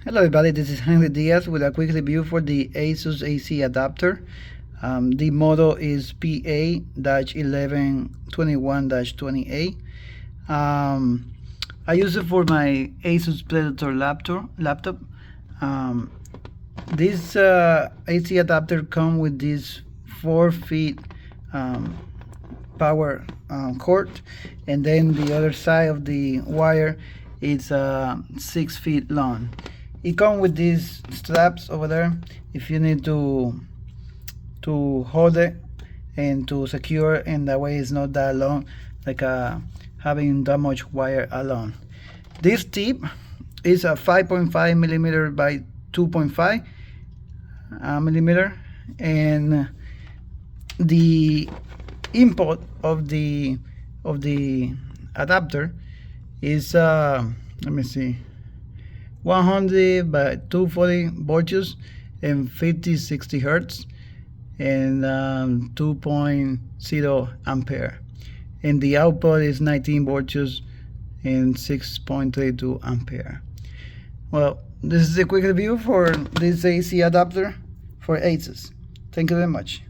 Hello everybody, this is Henry Diaz with a quick review for the Asus AC adapter. The model is PA-1121-20A. I use it for my Asus Predator laptop. Um, this AC adapter comes with this 4 feet power cord, and then the other side of the wire is 6 feet long. It comes with these straps over there if you need to hold it and to secure, and that way it's not that long, like having that much wire alone. This tip is a 5.5 millimeter by 2.5 millimeter, and the input of the adapter is let me see, 100 by 240 volts and 50-60 hertz, and 2.0 ampere, and the output is 19 volts and 6.32 ampere. Well, this is a quick review for this AC adapter for Asus. Thank you very much.